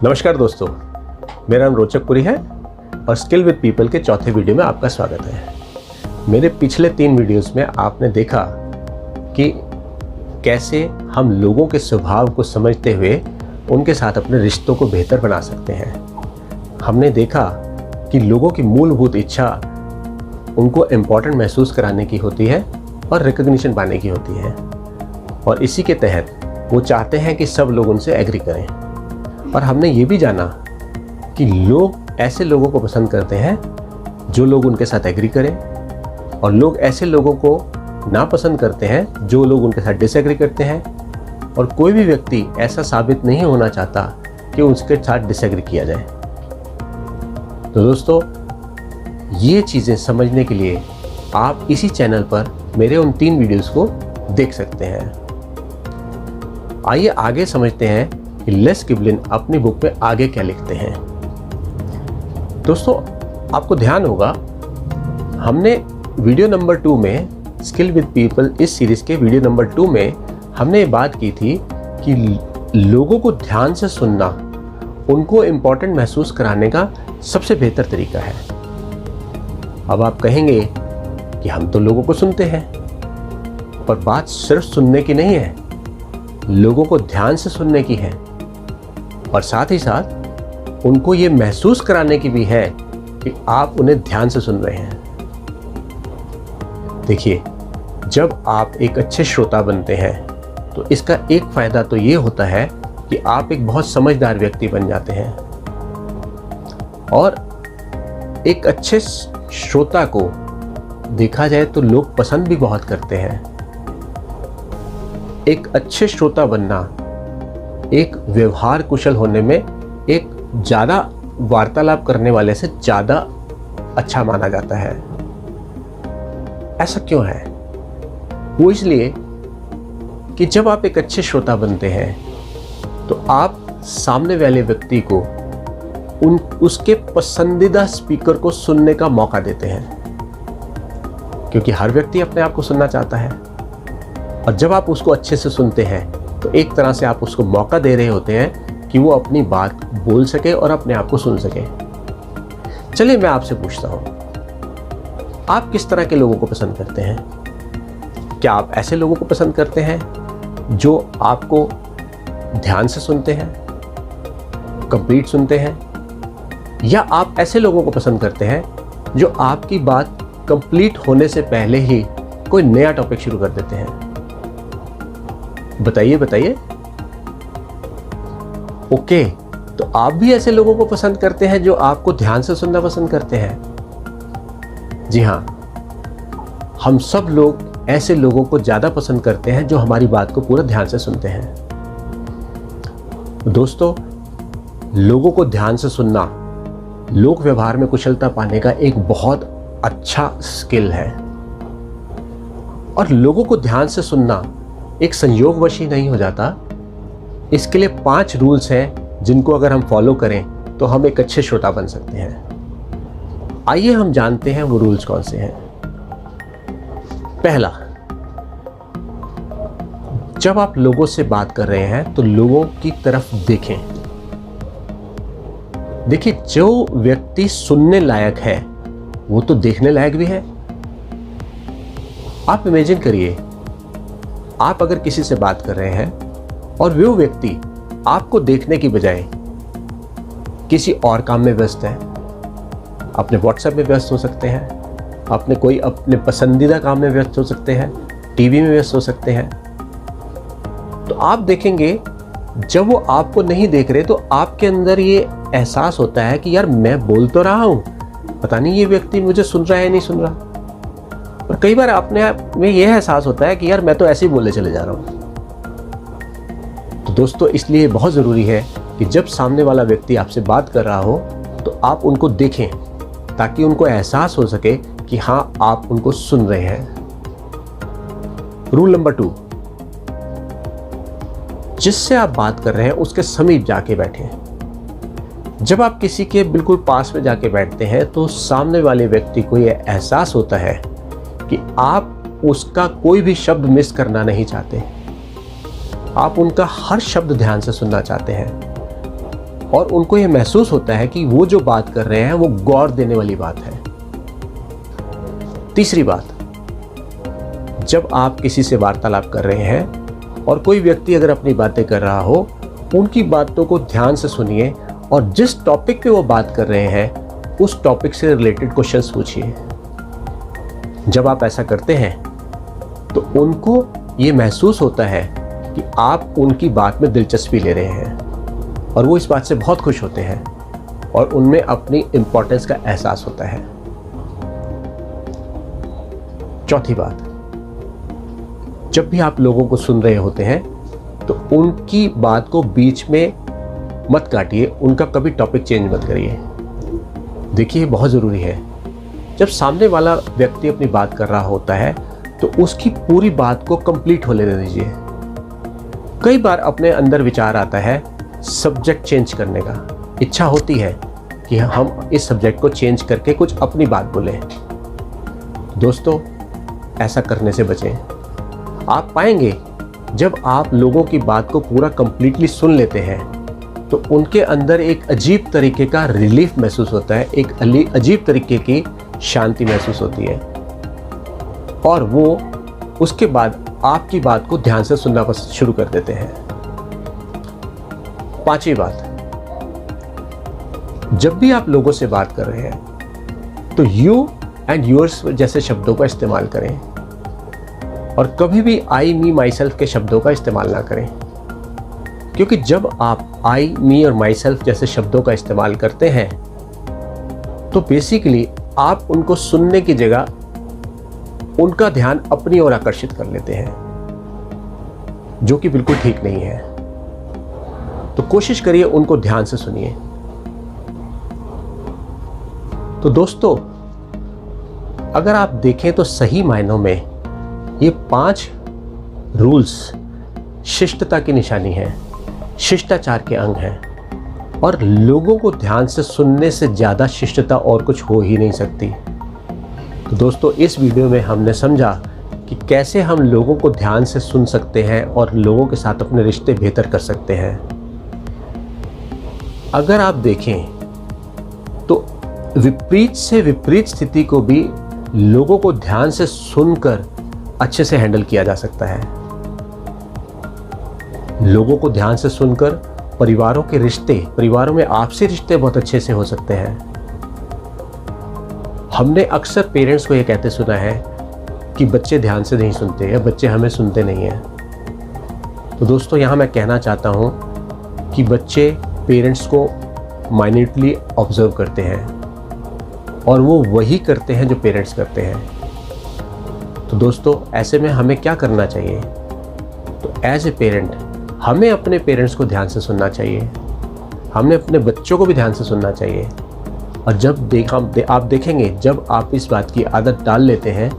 नमस्कार दोस्तों, मेरा नाम रोचक पुरी है और स्किल विद पीपल के चौथे वीडियो में आपका स्वागत है। मेरे पिछले 3 वीडियोस में आपने देखा कि कैसे हम लोगों के स्वभाव को समझते हुए उनके साथ अपने रिश्तों को बेहतर बना सकते हैं। हमने देखा कि लोगों की मूलभूत इच्छा उनको इम्पोर्टेंट महसूस कराने की होती है और रिकग्निशन पाने की होती है, और इसी के तहत वो चाहते हैं कि सब लोग उनसे एग्री करें। और हमने ये भी जाना कि लोग ऐसे लोगों को पसंद करते हैं जो लोग उनके साथ एग्री करें, और लोग ऐसे लोगों को नापसंद करते हैं जो लोग उनके साथ डिसएग्री करते हैं, और कोई भी व्यक्ति ऐसा साबित नहीं होना चाहता कि उसके साथ डिसएग्री किया जाए। तो दोस्तों, ये चीज़ें समझने के लिए आप इसी चैनल पर मेरे उन 3 वीडियोस को देख सकते हैं। आइए आगे समझते हैं कि लेस गिबलिन अपनी बुक में आगे क्या लिखते हैं। दोस्तों, आपको ध्यान होगा हमने वीडियो नंबर 2 में, स्किल विद पीपल इस सीरीज के वीडियो नंबर 2 में हमने ये बात की थी कि लोगों को ध्यान से सुनना उनको इम्पोर्टेंट महसूस कराने का सबसे बेहतर तरीका है। अब आप कहेंगे कि हम तो लोगों को सुनते हैं, पर बात सिर्फ सुनने की नहीं है, लोगों को ध्यान से सुनने की है, और साथ ही साथ उनको ये महसूस कराने की भी है कि आप उन्हें ध्यान से सुन रहे हैं। देखिए, जब आप एक अच्छे श्रोता बनते हैं तो इसका एक फायदा तो ये होता है कि आप एक बहुत समझदार व्यक्ति बन जाते हैं, और एक अच्छे श्रोता को देखा जाए तो लोग पसंद भी बहुत करते हैं। एक अच्छे श्रोता बनना एक व्यवहार कुशल होने में एक ज़्यादा वार्तालाप करने वाले से ज़्यादा अच्छा माना जाता है। ऐसा क्यों है? वो इसलिए कि जब आप एक अच्छे श्रोता बनते हैं तो आप सामने वाले व्यक्ति को उसके पसंदीदा स्पीकर को सुनने का मौका देते हैं, क्योंकि हर व्यक्ति अपने आप को सुनना चाहता है। और जब आप उसको अच्छे से सुनते हैं तो एक तरह से आप उसको मौका दे रहे होते हैं कि वो अपनी बात बोल सके और अपने आप को सुन सके। चलिए मैं आपसे पूछता हूँ, आप किस तरह के लोगों को पसंद करते हैं? क्या आप ऐसे लोगों को पसंद करते हैं जो आपको ध्यान से सुनते हैं, कंप्लीट सुनते हैं, या आप ऐसे लोगों को पसंद करते हैं जो आपकी बात कंप्लीट होने से पहले ही कोई नया टॉपिक शुरू कर देते हैं? बताइए बताइए। ओके, तो आप भी ऐसे लोगों को पसंद करते हैं जो आपको ध्यान से सुनना पसंद करते हैं? जी हाँ, हम सब लोग ऐसे लोगों को ज्यादा पसंद करते हैं जो हमारी बात को पूरा ध्यान से सुनते हैं। दोस्तों, लोगों को ध्यान से सुनना लोक व्यवहार में कुशलता पाने का एक बहुत अच्छा स्किल है। और लोगों को ध्यान से सुनना एक संयोगवश ही नहीं हो जाता। इसके लिए 5 रूल्स हैं जिनको अगर हम फॉलो करें तो हम एक अच्छे श्रोता बन सकते हैं। आइए हम जानते हैं वो रूल्स कौन से हैं। पहला, जब आप लोगों से बात कर रहे हैं तो लोगों की तरफ देखें। देखिए, जो व्यक्ति सुनने लायक है वो तो देखने लायक भी है। आप इमेजिन करिए, आप अगर किसी से बात कर रहे हैं और वो व्यक्ति आपको देखने की बजाय किसी और काम में व्यस्त है, अपने व्हाट्सएप में व्यस्त हो सकते हैं, अपने पसंदीदा काम में व्यस्त हो सकते हैं, टीवी में व्यस्त हो सकते हैं, तो आप देखेंगे जब वो आपको नहीं देख रहे तो आपके अंदर ये एहसास होता है कि यार, मैं बोल तो रहा हूं, पता नहीं ये व्यक्ति मुझे सुन रहा है या नहीं सुन रहा। और कई बार अपने आप में यह एहसास होता है कि यार, मैं तो ऐसे ही बोले चले जा रहा हूं। तो दोस्तों, इसलिए बहुत ज़रूरी है कि जब सामने वाला व्यक्ति आपसे बात कर रहा हो तो आप उनको देखें, ताकि उनको एहसास हो सके कि हाँ, आप उनको सुन रहे हैं। रूल नंबर 2, जिससे आप बात कर रहे हैं उसके समीप जाके बैठें। जब आप किसी के बिल्कुल पास में जाके बैठते हैं तो सामने वाले व्यक्ति को यह एहसास होता है कि आप उसका कोई भी शब्द मिस करना नहीं चाहते, आप उनका हर शब्द ध्यान से सुनना चाहते हैं। और उनको ये महसूस होता है कि वो जो बात कर रहे हैं वो गौर देने वाली बात है। तीसरी बात, जब आप किसी से वार्तालाप कर रहे हैं और कोई व्यक्ति अगर अपनी बातें कर रहा हो, उनकी बातों को ध्यान से सुनिए और जिस टॉपिक पे वो बात कर रहे हैं उस टॉपिक से रिलेटेड क्वेश्चंस पूछिए। जब आप ऐसा करते हैं तो उनको ये महसूस होता है कि आप उनकी बात में दिलचस्पी ले रहे हैं और वो इस बात से बहुत खुश होते हैं और उनमें अपनी इंपॉर्टेंस का एहसास होता है। चौथी बात, जब भी आप लोगों को सुन रहे होते हैं तो उनकी बात को बीच में मत काटिए, उनका कभी टॉपिक चेंज मत करिए। देखिए, बहुत ज़रूरी है, जब सामने वाला व्यक्ति अपनी बात कर रहा होता है तो उसकी पूरी बात को कंप्लीट होने दे दीजिए। कई बार अपने अंदर विचार आता है सब्जेक्ट चेंज करने का, इच्छा होती है कि हम इस सब्जेक्ट को चेंज करके कुछ अपनी बात बोलें। दोस्तों, ऐसा करने से बचें। आप पाएंगे जब आप लोगों की बात को पूरा कंप्लीटली सुन लेते हैं तो उनके अंदर एक अजीब तरीके का रिलीफ महसूस होता है, एक अजीब तरीके की शांति महसूस होती है और वो उसके बाद आपकी बात को ध्यान से सुनना शुरू कर देते हैं। पांचवी बात, जब भी आप लोगों से बात कर रहे हैं तो यू एंड योर्स जैसे शब्दों का इस्तेमाल करें और कभी भी आई, मी, माई सेल्फ के शब्दों का इस्तेमाल ना करें, क्योंकि जब आप आई, मी और माई सेल्फ जैसे शब्दों का इस्तेमाल करते हैं तो बेसिकली आप उनको सुनने की जगह उनका ध्यान अपनी ओर आकर्षित कर लेते हैं, जो कि बिल्कुल ठीक नहीं है। तो कोशिश करिए उनको ध्यान से सुनिए। तो दोस्तों, अगर आप देखें तो सही मायनों में ये 5 रूल्स शिष्टता की निशानी है, शिष्टाचार के अंग हैं और लोगों को ध्यान से सुनने से ज़्यादा शिष्टता और कुछ हो ही नहीं सकती। तो दोस्तों, इस वीडियो में हमने समझा कि कैसे हम लोगों को ध्यान से सुन सकते हैं और लोगों के साथ अपने रिश्ते बेहतर कर सकते हैं। अगर आप देखें तो विपरीत से विपरीत स्थिति को भी लोगों को ध्यान से सुनकर अच्छे से हैंडल किया जा सकता है। लोगों को ध्यान से सुनकर परिवारों के रिश्ते, परिवारों में आपसी रिश्ते बहुत अच्छे से हो सकते हैं। हमने अक्सर पेरेंट्स को ये कहते सुना है कि बच्चे ध्यान से नहीं सुनते या बच्चे हमें सुनते नहीं हैं। तो दोस्तों, यहाँ मैं कहना चाहता हूँ कि बच्चे पेरेंट्स को माइन्यूटली ऑब्जर्व करते हैं और वो वही करते हैं जो पेरेंट्स करते हैं। तो दोस्तों, ऐसे में हमें क्या करना चाहिए? तो एज ए पेरेंट हमें अपने पेरेंट्स को ध्यान से सुनना चाहिए, हमने अपने बच्चों को भी ध्यान से सुनना चाहिए। और जब आप देखेंगे, जब आप इस बात की आदत डाल लेते हैं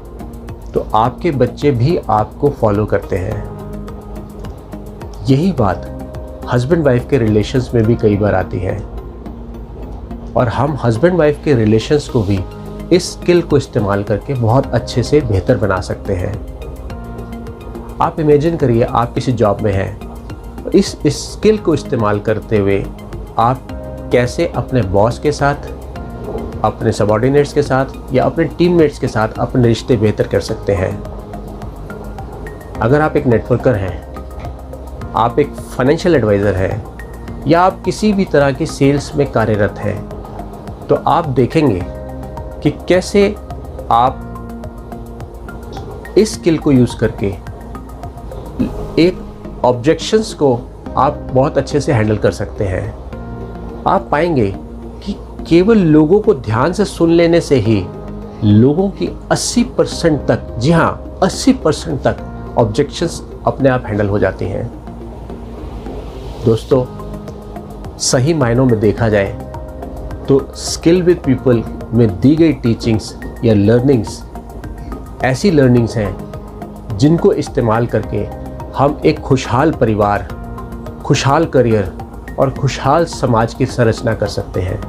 तो आपके बच्चे भी आपको फॉलो करते हैं। यही बात हस्बैंड वाइफ के रिलेशंस में भी कई बार आती है और हम हस्बैंड वाइफ के रिलेशंस को भी इस स्किल को इस्तेमाल करके बहुत अच्छे से बेहतर बना सकते हैं। आप इमेजिन करिए, आप किसी जॉब में हैं, इस स्किल को इस्तेमाल करते हुए आप कैसे अपने बॉस के साथ, अपने सबऑर्डिनेट्स के साथ या अपने टीममेट्स के साथ अपने रिश्ते बेहतर कर सकते हैं। अगर आप एक नेटवर्कर हैं, आप एक फाइनेंशियल एडवाइज़र हैं या आप किसी भी तरह की सेल्स में कार्यरत हैं, तो आप देखेंगे कि कैसे आप इस स्किल को यूज़ करके एक ऑब्जेक्शंस को आप बहुत अच्छे से हैंडल कर सकते हैं। आप पाएंगे कि केवल लोगों को ध्यान से सुन लेने से ही लोगों की 80% तक, जी हाँ 80% तक ऑब्जेक्शंस अपने आप हैंडल हो जाती हैं। दोस्तों, सही मायनों में देखा जाए तो स्किल विद पीपल में दी गई टीचिंग्स या लर्निंग्स ऐसी लर्निंग्स हैं जिनको इस्तेमाल करके हम एक खुशहाल परिवार, खुशहाल करियर और खुशहाल समाज की संरचना कर सकते हैं।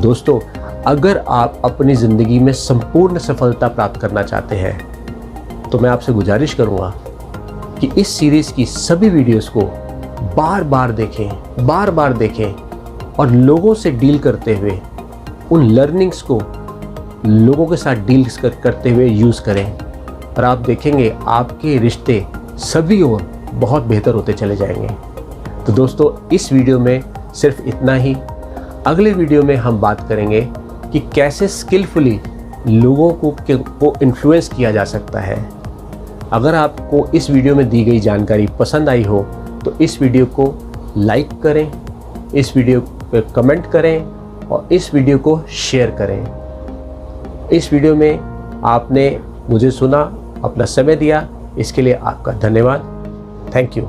दोस्तों, अगर आप अपनी ज़िंदगी में संपूर्ण सफलता प्राप्त करना चाहते हैं तो मैं आपसे गुजारिश करूंगा कि इस सीरीज़ की सभी वीडियोस को बार बार देखें और लोगों से डील करते हुए उन लर्निंग्स को लोगों के साथ डील करते हुए यूज़ करें, और आप देखेंगे आपके रिश्ते सभी ओर बहुत बेहतर होते चले जाएंगे। तो दोस्तों, इस वीडियो में सिर्फ इतना ही। अगले वीडियो में हम बात करेंगे कि कैसे स्किलफुली लोगों को इन्फ्लुएंस किया जा सकता है। अगर आपको इस वीडियो में दी गई जानकारी पसंद आई हो तो इस वीडियो को लाइक करें, इस वीडियो पे कमेंट करें और इस वीडियो को शेयर करें। इस वीडियो में आपने मुझे सुना, अपना समय दिया, इसके लिए आपका धन्यवाद। Thank you.